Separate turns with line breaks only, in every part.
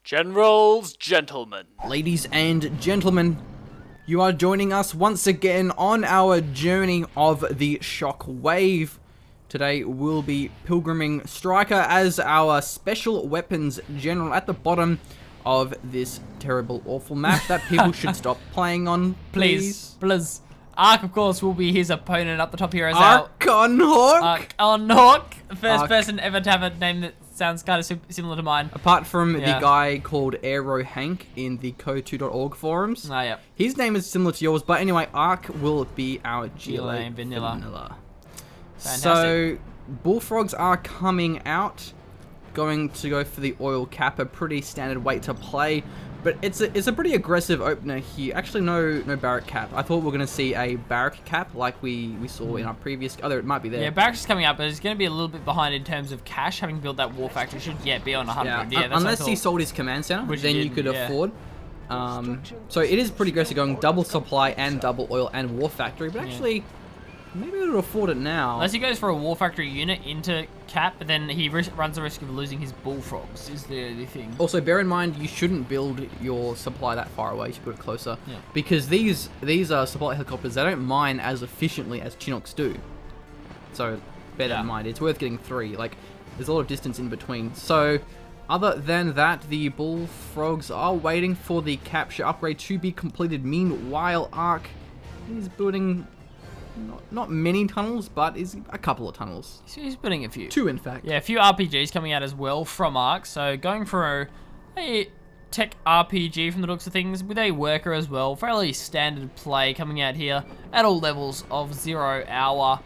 Generals, gentlemen.
Ladies and gentlemen, you are joining us once again on our journey of the Shockwave. Today we'll be pilgriming Striker as our special weapons general at the bottom of this terrible, awful map that people should stop playing on, please.
Please. Ark, of course, will be his opponent up the top here as
Arkonhawk!
Arkonhawk, first
Ark.
person ever to have a name that sounds kind of similar to mine.
Apart from the guy called Aero Hank in the Code2.org forums.
Oh, yeah.
His name is similar to yours, but anyway, Ark will be our GLA
Vanilla. Fantastic.
So, bullfrogs are coming out. Going to go for the oil cap, a pretty standard weight to play. But it's a pretty aggressive opener here. Actually, no barrack cap. I thought we were going to see a barrack cap like we saw in our previous... Oh, it might be there.
Yeah, barracks is coming up, but it's going to be a little bit behind in terms of cash. Having built that war factory should yet be on 100. Yeah, that's
unless he sold his command center,
Which
then
he
you could
didn't,
afford. So it is pretty aggressive going double supply and double oil and war factory. But actually, maybe we would afford it now.
Unless he goes for a war factory unit into cap, but then he runs the risk of losing his bullfrogs, is the thing.
Also, bear in mind, you shouldn't build your supply that far away. You should put it closer.
Yeah.
Because these supply helicopters, they don't mine as efficiently as Chinooks do. So, bear that in mind. It's worth getting 3. Like, there's a lot of distance in between. So, other than that, the bullfrogs are waiting for the capture upgrade to be completed. Meanwhile, Ark is building... Not many tunnels, but is a couple of tunnels.
He's building a few.
2, in fact.
Yeah, a few RPGs coming out as well from Ark. So going for a tech RPG from the looks of things with a worker as well. Fairly standard play coming out here at all levels of 0 hour.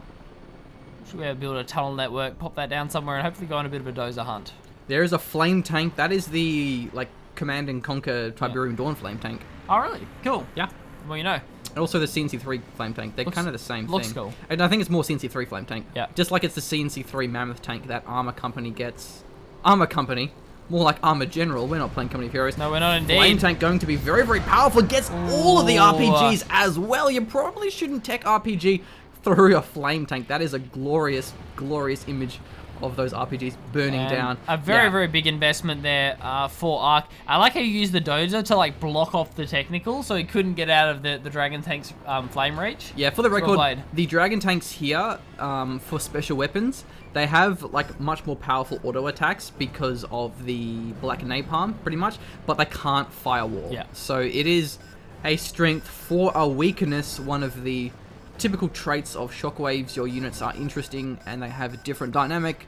Should we build a tunnel network, pop that down somewhere, and hopefully go on a bit of a dozer hunt.
There is a flame tank. That is the Command and Conquer Tiberium Dawn flame tank.
Oh, really? Cool.
Yeah.
Well, you know.
And also the CNC3 flame tank. They're kind of the same thing.
Looks cool.
And I think it's more CNC3 flame tank.
Yeah.
Just like it's the CNC3 Mammoth tank that Armor Company gets. Armor Company. More like Armor General. We're not playing Company of Heroes.
No, we're not indeed.
Flame tank going to be very, very powerful. Gets all of the RPGs as well. You probably shouldn't tech RPG through a flame tank. That is a glorious, glorious image of those RPGs burning down.
A very, very big investment there for Ark. I like how you use the dozer to block off the technical so he couldn't get out of the Dragon Tank's flame reach.
Yeah, for the record, the Dragon Tanks here, for special weapons, they have much more powerful auto attacks because of the black napalm, pretty much, but they can't firewall.
Yeah.
So it is a strength for a weakness, one of the typical traits of Shockwaves. Your units are interesting and they have a different dynamic.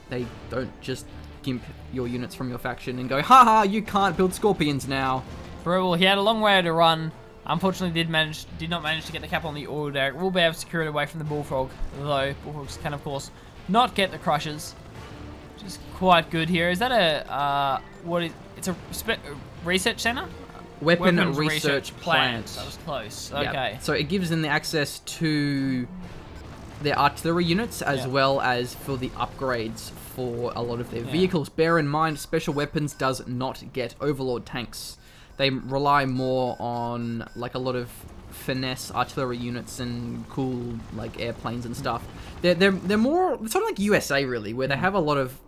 They don't just gimp your units from your faction and go, haha, you can't build scorpions now.
Very well, he had a long way to run. Unfortunately, did not manage to get the cap on the oil derrick. We'll be able to secure it away from the bullfrog, though bullfrogs can, of course, not get the crushers. Which is quite good here. Is that a, it's a research center?
Weapons research plant.
That was close. Okay.
Yeah. So it gives them the access to their artillery units as well as for the upgrades for a lot of their vehicles. Bear in mind, special weapons does not get overlord tanks. They rely more on a lot of finesse artillery units and cool airplanes and stuff. They're more sort of like USA really, where they have a lot of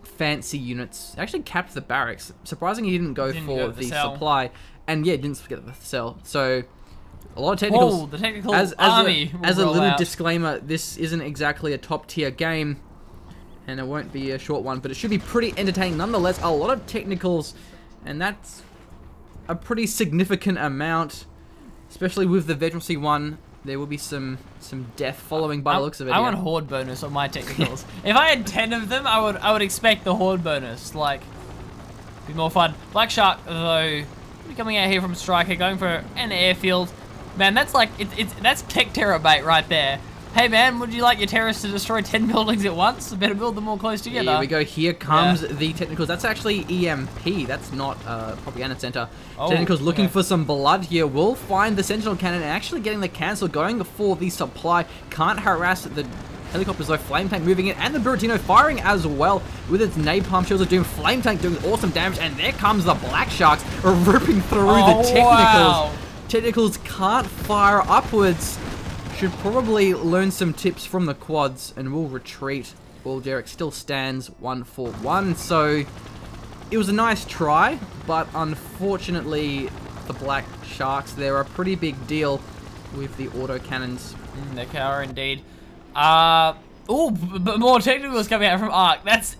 fancy units. Actually capped the barracks. Surprisingly, he didn't go for the supply, and didn't get the cell. So a lot of technicals.
Oh, the technical army.
As a little disclaimer, this isn't exactly a top tier game, and it won't be a short one, but it should be pretty entertaining nonetheless. A lot of technicals, and that's a pretty significant amount, especially with the Veterancy one. There will be some death following by the looks of it.
I want horde bonus on my technicals. If I had 10 of them, I would expect the horde bonus. Be more fun. Black Shark, though, coming out here from Striker, going for an airfield. Man, that's that's tech terror bait right there. Hey man, would you like your terrorists to destroy 10 buildings at once? Better build them all close together.
Here we go. Here comes the technicals. That's actually EMP. That's not propaganda center. Technicals looking for some blood here. Will find the sentinel cannon and actually getting the cancel. Going for the supply. Can't harass the helicopters though. Flame tank moving in, and the Buratino firing as well with its napalm shields of doom. Flame tank doing awesome damage, and there comes the Black Sharks ripping through the technicals.
Wow.
Technicals can't fire upwards. Should probably learn some tips from the quads and will retreat. Well, Derek still stands 1-for-1, so it was a nice try, but unfortunately, the Black Sharks, they're a pretty big deal with the autocannons.
They are indeed. But more technicals coming out from Arc. That's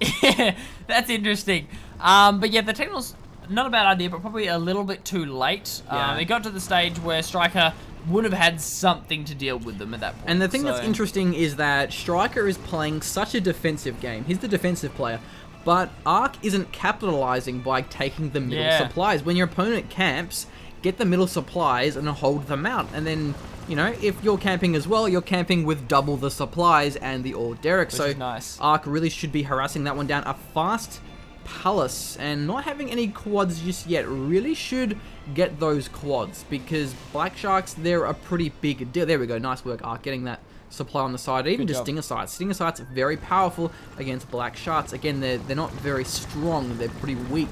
that's interesting. But yeah, the technicals, not a bad idea, but probably a little bit too late.
Yeah.
It got to the stage where Striker would have had something to deal with them at that point.
And the thing that's interesting is that Striker is playing such a defensive game. He's the defensive player. But Arc isn't capitalizing by taking the middle supplies. When your opponent camps, get the middle supplies and hold them out. And then, you know, if you're camping as well, you're camping with double the supplies and the all derrick.
Which
so
is nice.
Arc really should be harassing that one down. A fast Palace and not having any quads just yet really should get those quads, because Black Sharks, they're a pretty big deal. There we go. Nice work, Arc, getting that supply on the side. Even just Stinger Sights. Stinger Sights are very powerful against Black Sharks. Again, they're not very strong. They're pretty weak,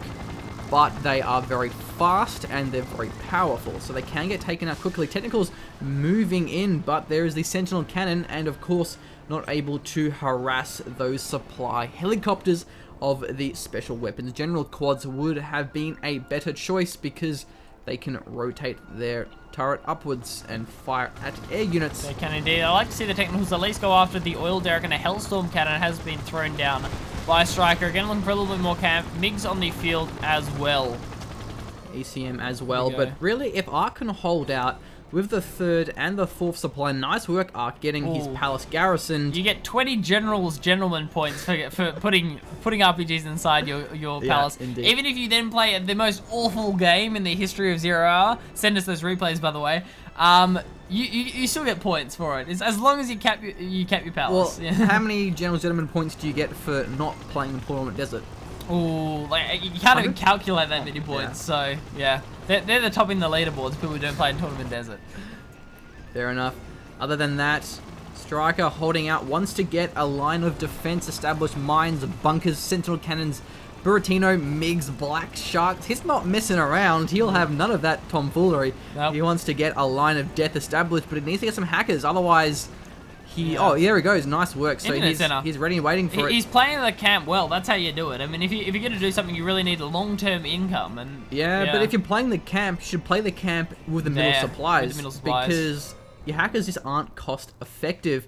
but they are very fast and they're very powerful, so they can get taken out quickly. Technicals moving in, but there is the Sentinel Cannon, and of course not able to harass those supply helicopters of the special weapons. General quads would have been a better choice because they can rotate their turret upwards and fire at air units.
They can indeed. I like to see the technicals at least go after the oil derrick, and a Hellstorm cannon has been thrown down by Striker. Again, looking for a little bit more camp. MiGs on the field as well.
ECM as well, but really, if Arc can hold out with the third and the fourth supply, nice work, Arc, getting his palace garrisoned.
You get 20 Gentlemen points for putting RPGs inside your palace.
Indeed.
Even if you then play the most awful game in the history of 0 Hour, send us those replays, by the way. You still get points for it. It's as long as you cap your palace.
Well, how many Gentlemen points do you get for not playing the Tournament Desert?
Ooh, like you can't even calculate that many points. So yeah, they're the top in the leaderboards. People who don't play in Tournament Desert.
Fair enough. Other than that, Striker holding out, wants to get a line of defense established, mines, bunkers, sentinel cannons, Buratino, MiGs, Black Sharks. He's not messing around. He'll have none of that tomfoolery.
Nope.
He wants to get a line of death established, but he needs to get some hackers. Otherwise, oh, there he goes. Nice work. So he's ready and waiting for it.
He's playing the camp well. That's how you do it. I mean, if you're going to do something, you really need a long-term income. And
but if you're playing the camp, you should play the camp with the middle supplies. Because your hackers just aren't cost effective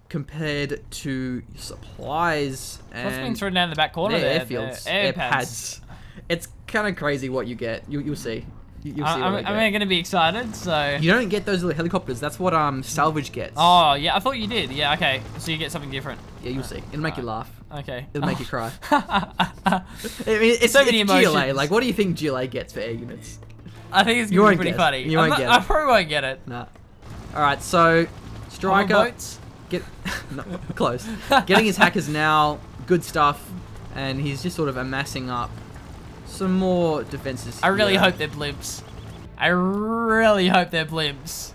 compared to supplies.
What's been thrown down the back corner there?
Airfields, air pads. It's kind of crazy what you get. You'll see. You'll see
I'm going to be excited. So
you don't get those little helicopters. That's what salvage gets.
Oh yeah, I thought you did. Yeah, okay. So you get something different.
Yeah, you'll see. It'll make you laugh.
Okay.
It'll make you cry. I mean, it's
so many emotions.
GLA. Like, what do you think GLA gets for air units?
I think it's going to be pretty funny.
You won't get it.
I probably won't get it.
Nah. All right, so Striker close. Getting his hackers now, good stuff, and he's just sort of amassing up some more defenses.
I really hope they're blimps. I really hope they're blimps.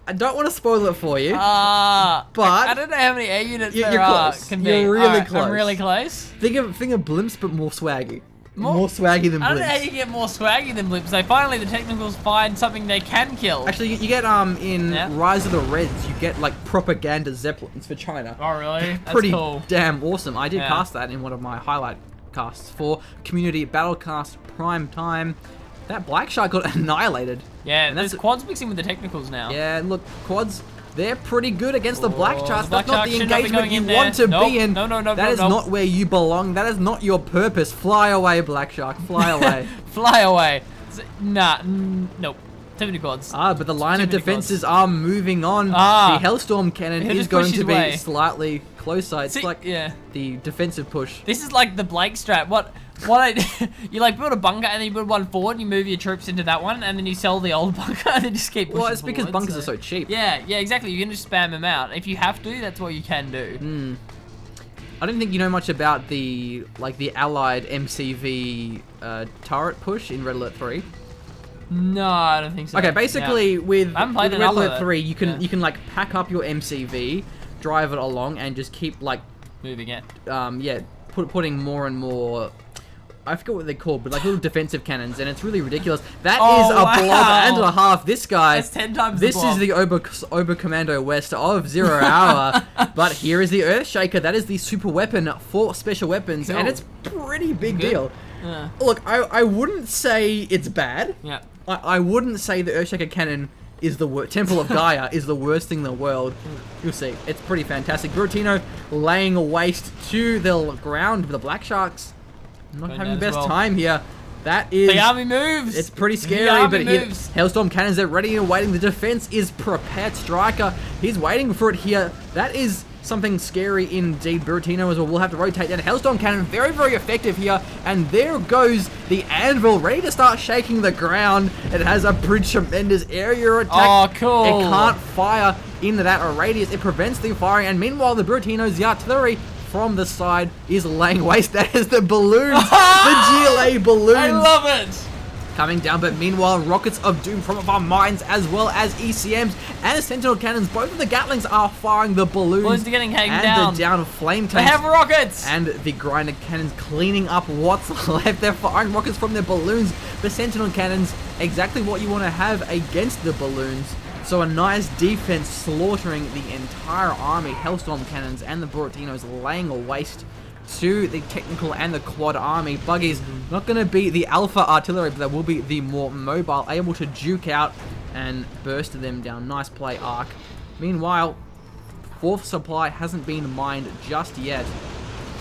I don't want to spoil it for you, but
I don't know how many air units there are.
You're really close.
I'm really close.
Think of blimps, but more swaggy. More swaggy than blimps.
I don't know how you get more swaggy than blimps. They finally, the technicals find something they can kill.
Actually, you get in Rise of the Reds, you get like propaganda zeppelins for China.
Oh really? That's
pretty
cool.
Damn awesome. I did cast that in one of my highlight casts for Community Battlecast Prime Time. That Black Shark got annihilated.
Yeah, and there's quads mixing with the technicals now.
Yeah, look, quads. They're pretty good against the Black Sharks. That's not the engagement you
in
want to be in.
No.
That is not where you belong. That is not your purpose. Fly away, Black Shark. Fly away.
Fly away. Nah, nope. Too many quads.
But the line of defenses are moving on. The Hellstorm Cannon is going to be slightly closer. It's like the defensive push.
This is like the Blake strat. You like build a bunker and then you build one forward and you move your troops into that one and then you sell the old bunker and then just keep pushing
Well, it's because bunkers are so cheap.
Yeah, exactly. You can just spam them out. If you have to, that's what you can do.
I don't think you know much about the Allied MCV turret push in Red Alert 3.
No, I don't think so.
Okay, basically with Red Alert 3, you can like pack up your MCV, drive it along, and just keep like
moving it.
Putting more and more. I forget what they're called, but like little defensive cannons, and it's really ridiculous. That is a blob and a half. This guy.
That's 10 times
This
the blob.
is the Oberkommando West of 0 Hour. But here is the Earthshaker. That is the super weapon for special weapons, and it's pretty big deal. Look, I wouldn't say it's bad.
Yeah.
I wouldn't say the Earthshaker Cannon is the worst. Temple of Gaia is the worst thing in the world. You'll see. It's pretty fantastic. Buratino laying waste to the ground with the Black Sharks. Not
Going
having the
down as
best
well.
time here. That is...
The army moves!
It's pretty
The
scary,
army
but here,
moves.
Hailstorm Cannons are ready and waiting. The defense is prepared. Striker, he's waiting for it here. That is something scary indeed. Buratino as well will have to rotate down. Hailstorm Cannon, very, very effective here. And there goes the Anvil, ready to start shaking the ground. It has a pretty tremendous area attack.
Oh, cool.
It can't fire into that radius. It prevents the firing. And meanwhile, the Buratinos, the artillery from the side is laying waste. That is the balloons, the GLA balloons.
I love it!
Coming down, but meanwhile, rockets of doom from our mines, as well as ECMs and Sentinel Cannons. Both of the Gatlings are firing the balloons.
Balloons are getting taken
and
down.
the down flame
They
tanks.
have rockets!
And the Grinder Cannons cleaning up what's left. They're firing rockets from their balloons. The Sentinel Cannons, exactly what you want to have against the balloons. So a nice defense slaughtering the entire army. Hellstorm Cannons and the Buratinos laying a waste to the technical and the quad army. Buggies not going to be the alpha artillery, but they will be the more mobile, able to juke out and burst them down. Nice play, Arc. Meanwhile, fourth supply hasn't been mined just yet.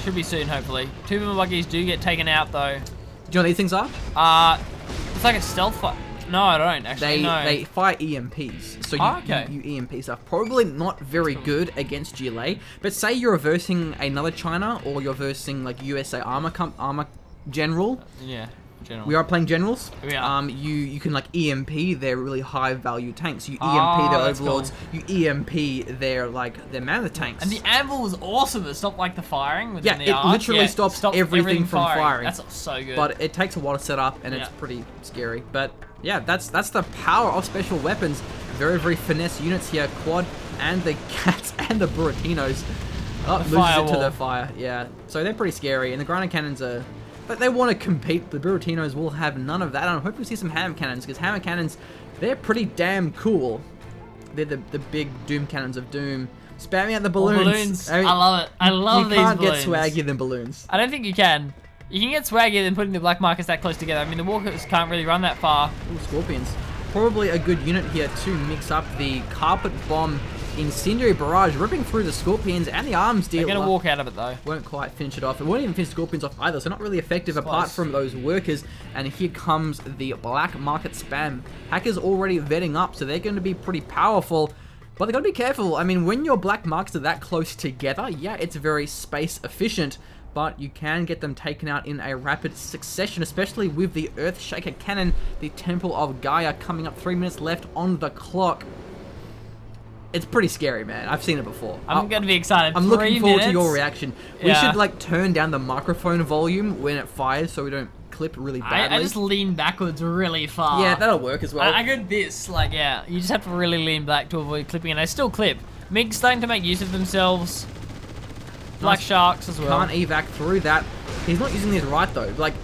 Should be soon, hopefully. Two of my buggies do get taken out, though.
Do you know what these things are?
It's like a stealth fight. No, I don't actually.
They fire EMPs, so you EMP stuff. Probably not very good against GLA, but say you're versing another China or you're versing like USA armor general.
Yeah, general.
We are playing generals.
Yeah.
You can like EMP their really high value tanks. You EMP
Oh,
their
that's
overlords. You EMP their mammoth tanks.
And the anvil was awesome. It stopped like the firing within the
it
arc.
literally stops everything from firing.
That's so good.
But it takes a while to set up, and it's pretty scary. But yeah, that's the power of special weapons. Very, very finesse units here. Quad and the Cats and the Buratinos. Oh, loses it to the fire. Yeah, so they're pretty scary. And the Grinder Cannons are... But they want to compete. The Buratinos will have none of that. And I'm hoping to see some Hammer Cannons, because Hammer Cannons, they're pretty damn cool. They're the big Doom Cannons of Doom. Spamming out the balloons.
I love it. I love these balloons.
You can't get swaggier than balloons.
I don't think you can. You can get swaggier than putting the black markers that close together. I mean, the walkers can't really run that far.
Ooh, Scorpions. Probably a good unit here to mix up the Carpet Bomb Incendiary Barrage, ripping through the Scorpions and the Arms Dealer.
They're going to walk out of it, though.
Won't quite finish it off. It won't even finish Scorpions off either, so not really effective apart from those workers. And here comes the Black Market Spam. Hackers already vetting up, so they're going to be pretty powerful. But they got to be careful. I mean, when your Black Markets are that close together, yeah, it's very space efficient. But you can get them taken out in a rapid succession, especially with the Earthshaker Cannon, the Temple of Gaia coming up. 3 minutes left on the clock. It's pretty scary, man. I've seen it before.
I'm going to be excited.
I'm looking forward to your reaction. We should like turn down the microphone volume when it fires so we don't clip really badly.
I just lean backwards really far.
Yeah, that'll work as well.
I go this, like, yeah. You just have to really lean back to avoid clipping, and I still clip. MiG's starting to make use of themselves. Black Sharks as well.
Can't evac through that. He's not using these right though. Like,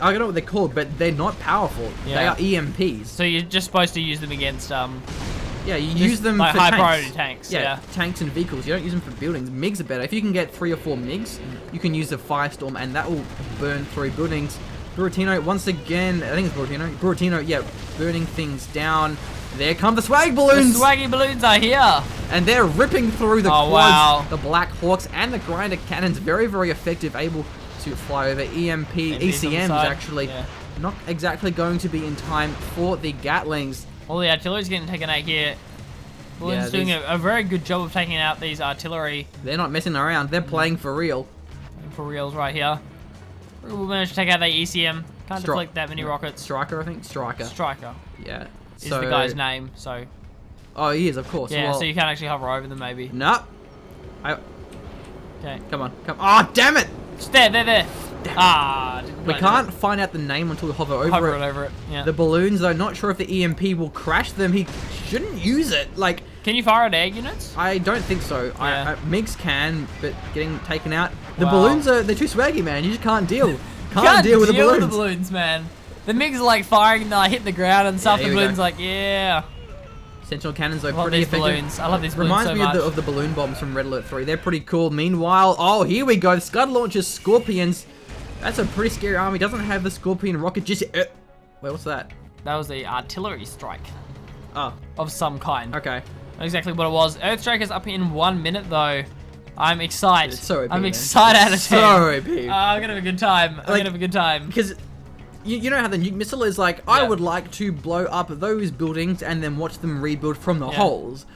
I don't know what they're called, but they're not powerful.
Yeah.
They are EMPs.
So you're just supposed to use them against
yeah, you use them
like
for
high
tanks.
priority tanks. Yeah,
tanks and vehicles. You don't use them for buildings. MiGs are better. If you can get 3 or 4 MiGs, you can use the Firestorm, and that will burn through buildings. Buratino once again. I think it's Buratino. Buratino, yeah, burning things down. There come the swag balloons!
The swaggy balloons are here!
And they're ripping through the quads,
wow.
the Black Hawks, and the Grinder Cannons. Very, very effective, able to fly over. ECMs, actually. Yeah. Not exactly going to be in time for the Gatlings.
All the artillery's getting taken out here. Balloons doing a very good job of taking out these artillery.
They're not messing around. They're playing for real.
For reals right here. We'll manage to take out the ECM. Can't deflect that many rockets.
Striker, I think? Striker.
Striker.
Yeah.
Is the guy's name, so...
Oh, he is, of course.
Yeah,
well,
so you can't actually hover over them, maybe.
No.
Okay.
Come on. Oh, damn it!
It's there. Ah.
We can't find out the name until we hover over it.
Yeah.
The balloons, though, not sure if the EMP will crash them. He shouldn't use it. Like...
Can you fire at air units?
I don't think so.
Yeah.
MiGs can, but getting taken out. The balloons they're too swaggy, man. You just can't deal. Can't deal with the balloons.
With the balloons, man. The MiGs are like firing and they hit the ground and stuff. The balloons like, yeah.
Sentinel Cannons are
I love
pretty
these
effective.
balloons. I love these balloons
Reminds
so
me
much.
of the balloon bombs from Red Alert 3. They're pretty cool. Meanwhile, oh, here we go. Scud launches Scorpions. That's a pretty scary army. Doesn't have the Scorpion rocket just yet. Wait, what's that?
That was the artillery strike
Oh,
of some kind.
okay.
Not exactly what it was. Earthstriker's up in 1 minute though. I'm excited.
It's so OP,
I'm
man.
excited out of 10.
So OP.
I'm gonna have a good time. I'm gonna have a good time.
Because you know how the nuke missile is like, I would like to blow up those buildings and then watch them rebuild from the holes.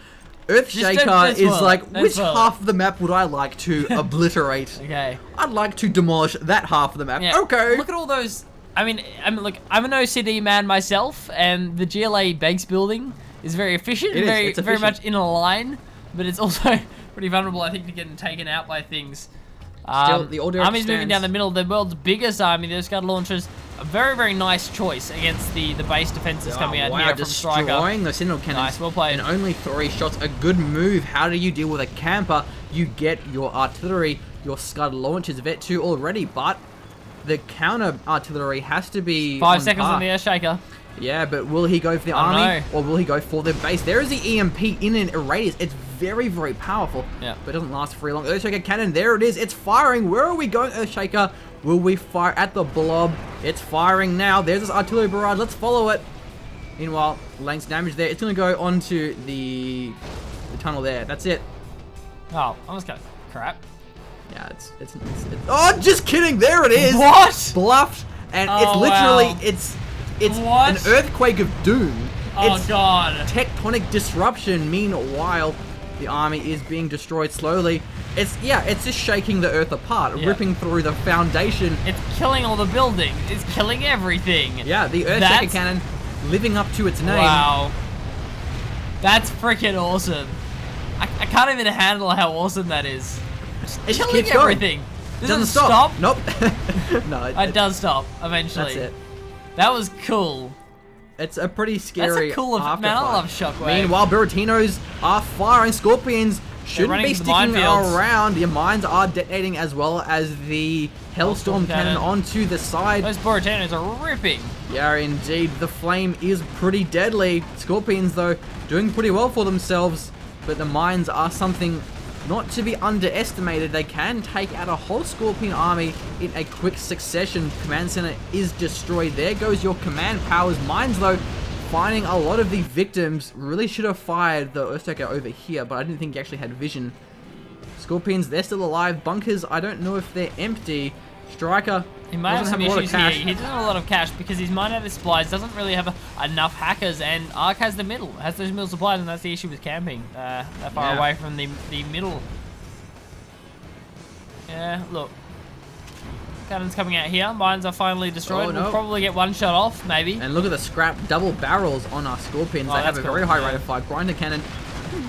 Earthshaker is
spoil it.
like,
Don't
which
spoil
half of the map would I like to obliterate?
Okay.
I'd like to demolish that half of the map.
Yeah.
Okay.
Look at all those. I mean, look, I'm an OCD man myself, and the GLA base building is very efficient,
It is,
very
it's
very
efficient.
much in a line, but it's also pretty vulnerable, I think, to getting taken out by things.
Still, the order
army's moving
stands.
down the middle. The world's biggest army, the Scud launchers, a very, very nice choice against the base defenses coming out here from Striker.
Destroying the Sentinel cannons.
Nice, well played.
And only 3 shots. A good move. How do you deal with a camper? You get your artillery, your Scud launchers, Vet 2 already, but the counter artillery has to be
5
on
seconds
par.
on the Earthshaker.
Yeah, but will he go for the
I don't
army
know.
or will he go for the base? There is the EMP in a radius. It's very, very powerful,
Yeah.
but it doesn't last very long. Earthshaker cannon, there it is. It's firing. Where are we going, Earthshaker? Will we fire at the blob? It's firing now. There's this artillery barrage. Let's follow it. Meanwhile, Lane's damage there. It's going to go onto the tunnel there. That's it.
Oh, I almost got crap.
Yeah, it's oh, just kidding. There it is.
What?
Bluffed, and
Oh,
it's literally
wow.
it's
What?
an earthquake of doom.
Oh
It's
god.
tectonic disruption. Meanwhile, the army is being destroyed slowly. It's just shaking the earth apart,
Yeah.
ripping through the foundation.
It's killing all the buildings. It's killing everything.
Yeah, the Earthshaker
That's-
cannon living up to its name.
Wow. That's freaking awesome. I can't even handle how awesome that is.
It
Killing
keeps going.
everything.
Doesn't stop. Nope. No,
It does stop eventually.
that's it.
That was cool.
It's a pretty scary
cool effect, man. I
afterfight.
love Shockwave.
Meanwhile, Buratinos are firing. Scorpions shouldn't
running
be
into the
sticking
minefields.
around. The mines are detonating as well as the Hellstorm cannon onto the side.
Those Boratinos are ripping.
Yeah, indeed. The flame is pretty deadly. Scorpions, though, doing pretty well for themselves. But the mines are something not to be underestimated. They can take out a whole Scorpion army in a quick succession. Command center is destroyed. There goes your command powers. Mines, though, finding a lot of the victims. Really should have fired the Earthshaker over here, but I didn't think he actually had vision. Scorpions, they're still alive. Bunkers, I don't know if they're empty. Striker
He might have
doesn't
some
a lot of
issues here.
cash.
He doesn't have a lot of cash because he's mined out his supplies, doesn't really have enough hackers, and Ark has the middle, has those middle supplies, and that's the issue with camping that far
Yeah.
away from the middle. Yeah, look. Cannons coming out here. Mines are finally destroyed.
Oh, no.
We'll probably get one shot off, maybe.
And look at the scrap double barrels on our Scorpions.
Oh,
They have
that's
a very
cool.
high
Yeah.
rate of fire. Grinder cannon,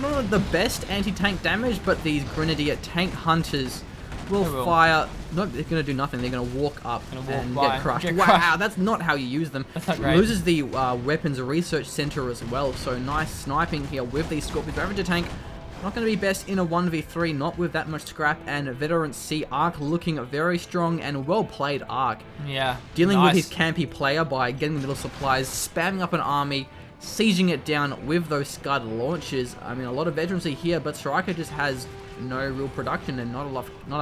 not the best anti-tank damage, but these Grenadier tank hunters will
They will.
fire. Nope, they're going to do nothing. They're going to walk up
Gonna walk
and
by.
get crushed.
Get
Wow,
crushed.
that's not how you use them.
That's not great.
Loses the weapons research center as well. So nice sniping here with these Scorpions. Ravager tank. Not going to be best in a 1v3, not with that much scrap, and Veteran C Arc looking very strong and well played Arc.
Yeah.
Dealing
nice.
with his campy player by getting little supplies, spamming up an army, sieging it down with those Scud launches. I mean, a lot of veterancy here, but Striker just has no real production and not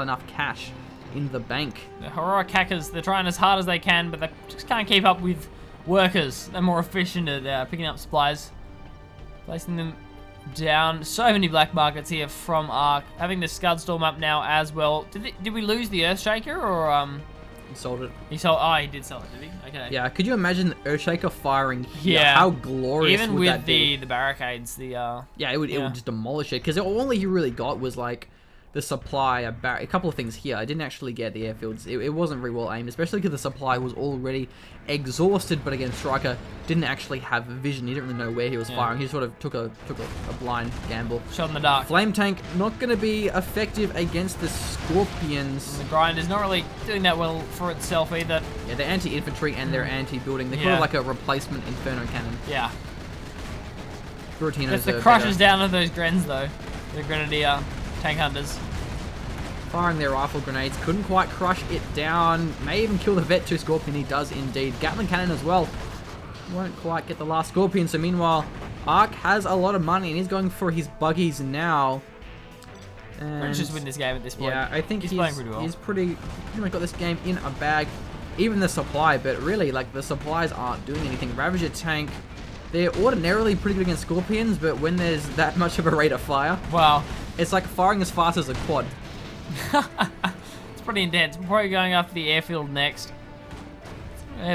enough cash in the bank.
The heroic hackers, they're trying as hard as they can, but they just can't keep up with workers. They're more efficient at picking up supplies. Placing them down. So many black markets here from Ark. Having the Scud Storm up now as well. Did we lose the Earthshaker or
Sold it.
he sold? Oh, he did sell it, did he? Okay.
Yeah, could you imagine the Earthshaker firing here?
Yeah.
How glorious
Even
would
with
that be?
the barricades,
Yeah, it would
Yeah.
just demolish it, because all he really got was like the supply, a couple of things here. I didn't actually get the airfields. It wasn't very well aimed, especially because the supply was already exhausted. But again, Striker didn't actually have vision. He didn't really know where he was firing. He sort of took a blind gamble.
shot in the dark.
Flame tank not going to be effective against the Scorpions.
The grind is not really doing that well for itself either.
Yeah, they're anti-infantry and they're anti-building. They're
Yeah.
kind of like a replacement Inferno cannon.
Yeah.
Buratino's
Gets the
are
crushes
better.
down of those Grens though. The Grenadier tank hunters.
Firing their rifle grenades, couldn't quite crush it down. May even kill the Vet 2 Scorpion, he does indeed. Gatling cannon as well. Won't quite get the last Scorpion, so meanwhile, Ark has a lot of money and he's going for his buggies now.
Let's just win this game at this point.
Yeah, I think
he's playing pretty well.
He's pretty much got this game in a bag. Even the supply, but really, like, the supplies aren't doing anything. Ravager tank, they're ordinarily pretty good against Scorpions, but when there's that much of a rate of fire,
wow,
it's like firing as fast as a quad.
It's pretty intense. We're probably going after the airfield next.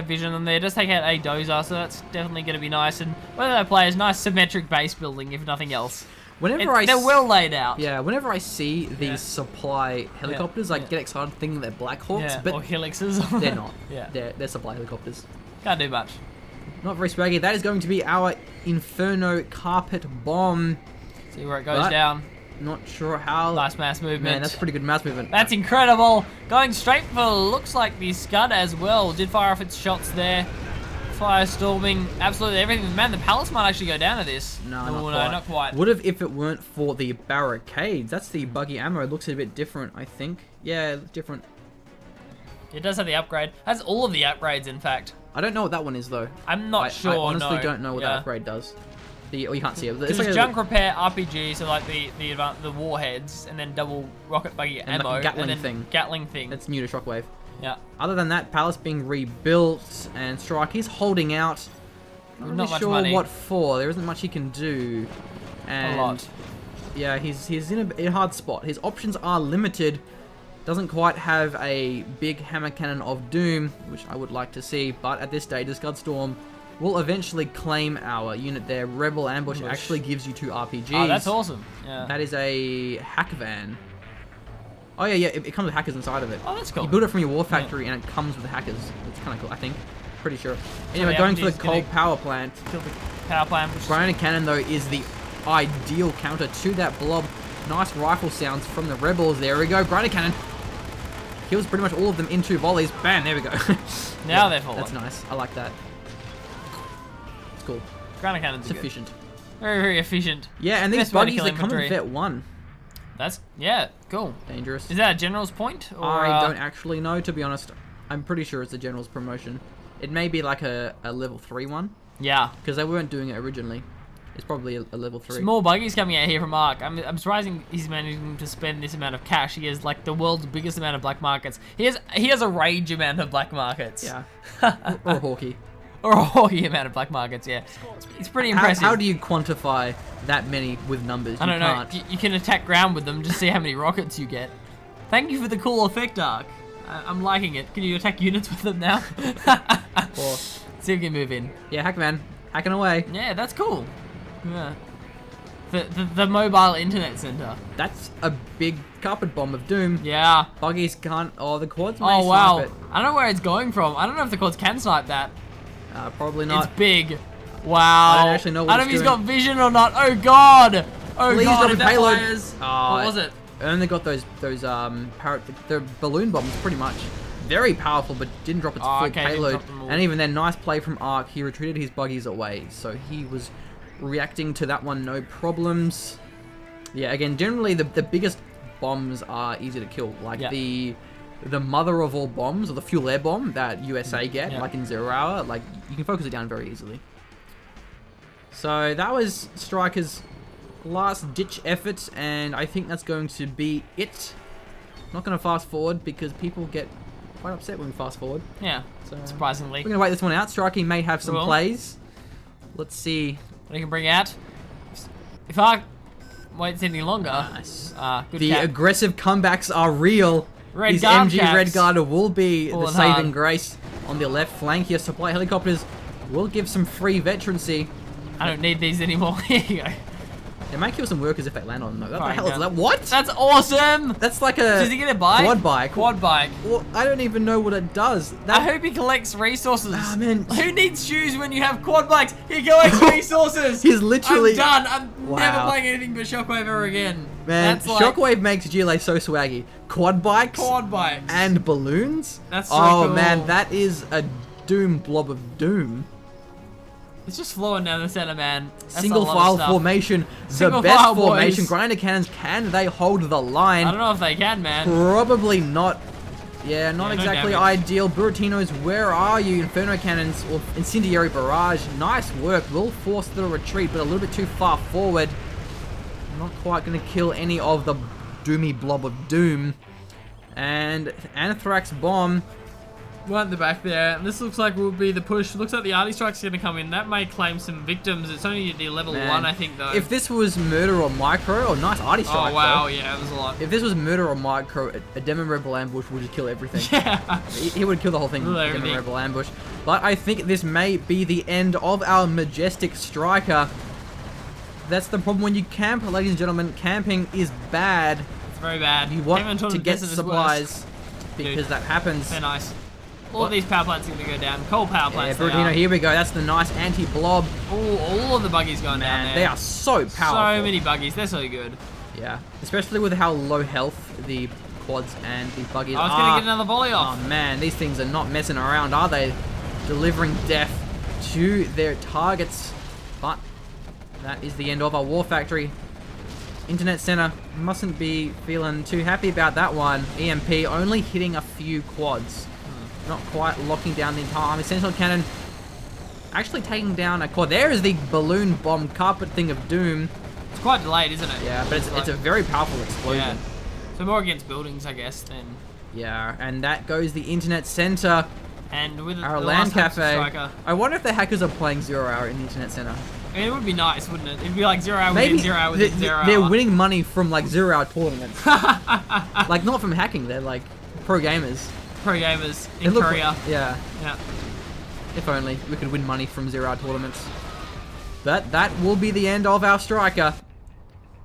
Vision on there. Just take out a dozer, so that's definitely going to be nice. And whether that play is nice symmetric base building, if nothing else. They're well laid out.
Yeah, whenever I see these supply helicopters, I get excited thinking they're Black Hawks, but
or helixes.
they're not.
Yeah,
they're supply helicopters.
Can't do much.
Not very swaggy. That is going to be our Inferno Carpet Bomb.
See where it goes down.
Not sure how.
Nice mass movement.
Man, that's pretty good mass movement.
That's incredible. Going straight for, looks like the Scud as well. Did fire off its shots there. Firestorming, absolutely everything. Man, the Palace might actually go down to this.
No,
not quite.
Would have if it weren't for the barricades. That's the buggy ammo. It looks a bit different, I think. Yeah, it looks different.
It does have the upgrade. That's all of the upgrades, in fact.
I don't know what that one is, though.
I'm not sure,
I honestly don't know what that upgrade does. You can't see it.
It's like junk repair, RPG, so like the warheads, and then double rocket buggy ammo,
like Gatling
and then
thing.
Gatling thing.
That's new to Shockwave.
Yeah.
Other than that, Palace being rebuilt, and Strike, he's holding out. Not really
much
sure
money.
what for. There isn't much he can do. And
A lot.
Yeah, he's in a hard spot. His options are limited. Doesn't quite have a big hammer cannon of doom, which I would like to see, but at this stage, the Scudstorm will eventually claim our unit there. Rebel Ambush actually gives you 2 RPGs.
Oh, that's awesome. Yeah.
That is a hack van. Oh yeah, it comes with hackers inside of it.
Oh, that's cool.
You build it from your war factory and it comes with hackers. It's kind of cool, I think. Pretty sure. Anyway,
the
going for the
RPG's
cold power plant.
Kill the power plant.
Grinding Cannon, though, is the ideal counter to that blob. Nice rifle sounds from the Rebels. There we go. Grinding Cannon kills pretty much all of them in 2 volleys. Bam, there we go.
Now they're falling.
That's nice. I like that. It's cool.
Grinding cannons
It's
are good.
efficient.
Very, very efficient.
Yeah, and these
Best way to
buggies,
kill
they come in
infantry.
Vet 1.
That's, yeah, cool.
Dangerous.
Is that a general's point? Or,
I don't actually know, to be honest. I'm pretty sure it's a general's promotion. It may be like a level 3 one.
Yeah.
Because they weren't doing it originally. It's probably a level 3.
Small buggies coming out here from Ark. I'm surprised he's managing to spend this amount of cash. He has like the world's biggest amount of black markets. He has a rage amount of black markets.
Yeah. or a Hawkeye.
Or a Hawkeye amount of black markets, yeah. It's pretty impressive.
How do you quantify that many with numbers?
I don't know. You can attack ground with them, just see how many rockets you get. Thank you for the cool effect, Ark. I'm liking it. Can you attack units with them now?
Or,
see if we can move in.
yeah, Hackman. Hacking away.
Yeah, that's cool. Yeah. The mobile internet center.
That's a big carpet bomb of doom.
Yeah.
Buggies can't... Oh, the quads may
Oh, wow.
snipe it.
I don't know where it's going from. I don't know if the quads can snipe that.
Probably not.
It's big. Wow.
I don't actually know what
I don't know
it's
if he's
doing.
got vision or not. Oh, God. Oh,
Please
God.
drop
If
a
that
payload.
fires...
Oh,
What was it?
Only got those the balloon bombs pretty much. Very powerful, but didn't drop its full
okay, didn't
payload.
drop them all.
And even then, nice play from Ark. He retreated his buggies away, so he was reacting to that one no problems. Yeah, again, generally the biggest bombs are easy to kill. Like the mother of all bombs, or the fuel air bomb that USA get, like in 0 hour. Like you can focus it down very easily. So that was Striker's last ditch effort, and I think that's going to be it. Not going to fast forward because people get quite upset when we fast forward.
Yeah,
So
surprisingly.
we're going to wait this one out. Striker may have some
We will.
plays. Let's see.
What he can bring out. If I wait any longer.
Nice.
Good
The
cap.
aggressive comebacks are real.
Red
His
guard
MG
caps.
Red Guard will be the
Pulling
saving
hard.
grace on the left flank here. Supply helicopters will give some free veterancy.
I don't need these anymore. Here you go.
It might kill some workers if they land on them. What the
Fine,
hell is
yeah.
that? What?
That's awesome.
That's like a
Does he get a bike?
quad bike.
Quad bike.
Well, I don't even know what it does.
I
That,
hope he collects resources.
Ah, man.
Who needs shoes when you have quad bikes? He collects resources.
He's literally-
I'm done. I'm never
Wow.
playing anything but Shockwave ever again.
man,
That's like
Shockwave makes GLA so swaggy. Quad bikes
quad bikes.
and balloons.
That's so
oh
cool.
man, that is a doom blob of doom.
It's just flowing down the center, man. That's a
Single
lot of
file
stuff.
formation,
Single
the best
file,
formation.
boys.
Grinder cannons, can they hold the line?
I don't know if they can, man.
Probably not. Yeah, not
Yeah, no
exactly
damage.
ideal. Buratinos, where are you? Inferno cannons or incendiary barrage. Nice work. Will force the retreat, but a little bit too far forward. Not quite going to kill any of the doomy blob of doom. And Anthrax Bomb.
Right in the back there. This looks like will be the push. Looks like the arty strike's going to come in. That may claim some victims. It's only the level
Man.
1, I think, though.
If this was Murder or Micro, or nice arty strike,
Oh, wow.
though.
Yeah, it was a lot.
If this was Murder or Micro, a Demon Rebel Ambush would just kill everything.
Yeah.
He would kill the whole thing with
Kill
Demon
everything.
Rebel Ambush. But I think this may be the end of our majestic striker. That's the problem when you camp, ladies and gentlemen. Camping is bad.
It's very bad.
You want
Kevin
to
Todd
get
Desert is
supplies
worse.
because
Dude.
that happens.
They're nice. All of these power plants are going to go down. Coal power
Yeah,
plants.
Buratino, here we go. That's the nice anti-blob.
All of the buggies going down
Man,
there.
they are so powerful.
So many buggies. They're so good.
Yeah, especially with how low health the quads and the buggies
I was
are.
going to get another volley off.
Oh man, these things are not messing around, are they? Delivering death to their targets. But that is the end of our War Factory. Internet Center mustn't be feeling too happy about that one. EMP only hitting a few quads. Not quite locking down the entire army. Sentinel Cannon actually taking down a quad. There is the balloon bomb carpet thing of doom.
It's quite delayed, isn't it?
Yeah, but it's a very powerful explosion.
Yeah. So more against buildings, I guess, than...
Yeah, and that goes the Internet Center.
And with
Our
the
LAN
last Hudson
cafe.
Striker,
I wonder if the hackers are playing 0 hour in the Internet Center.
I mean, it would be nice, wouldn't it? It'd be like 0 hour
Maybe
within 0 hour within 0 hour.
they're winning money from like 0 hour tournaments. Like not from hacking, they're like pro gamers.
Pro gamers
It
in
look-
Korea.
Yeah,
Yeah.
if only we could win money from 0 hour tournaments. But that will be the end of our striker.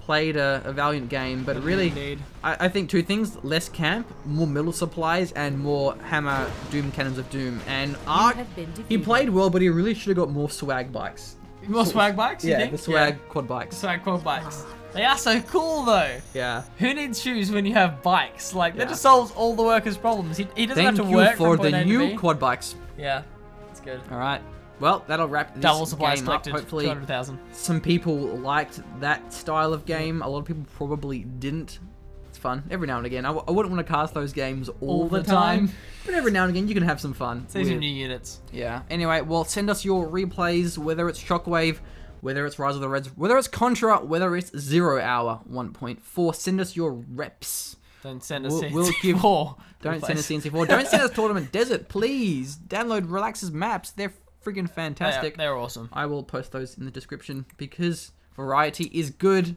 Played a valiant game, but really,
Indeed.
I think two things: less camp, more middle supplies, and more hammer doom cannons of doom. And Ark,
have been
he
defeated.
played well, but he really should have got more swag bikes.
More swag bikes, you
Yeah,
think?
the swag quad bikes.
Swag quad bikes. They are so cool, though.
Yeah.
Who needs shoes when you have bikes? Like,
Yeah.
that just solves all the workers' problems. He doesn't
Thank
have to
you
work
for
from point
the
A to
new
B.
quad bikes.
Yeah, that's good.
All right. Well, that'll wrap this
Double supplies
game up.
collected,
Hopefully,
200,000.
some people liked that style of game. A lot of people probably didn't. It's fun every now and again. I wouldn't want to cast those games all the time, but every now and again you can have some fun.
These are
with-
new units.
Yeah. Anyway, well, send us your replays, whether it's Shockwave, whether it's Rise of the Reds, whether it's Contra, whether it's 0 Hour 1.4. Send us your reps.
Don't send us
We'll give-
CNC4.
Don't send us CNC4. Don't send us Tournament Desert, please. Download Relax's maps. They're friggin' fantastic.
They're awesome.
I will post those in the description because variety is good,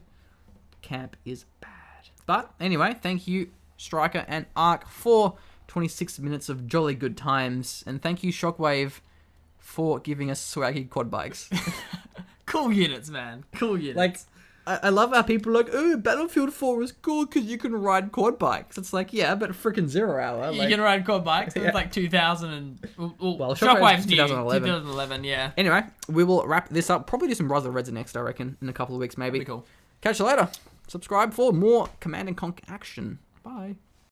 camp is bad. But anyway, thank you, Striker and Ark, for 26 minutes of jolly good times. And thank you, Shockwave, for giving us swaggy quad bikes.
Cool units, man. Cool units.
Like, I love how people are like, oh, Battlefield 4 is cool because you can ride quad bikes. It's like, yeah, but freaking 0 Hour.
you
Like,
can ride quad bikes. It's
Yeah.
like 2000 and...
Well,
Shockwave's
Shockwave's
new.
2011.
2011, yeah.
anyway, we will wrap this up. Probably do some Rise of the Reds next, I reckon, in a couple of weeks maybe.
Pretty cool.
Catch you later. Subscribe for more Command and Conquer action. Bye.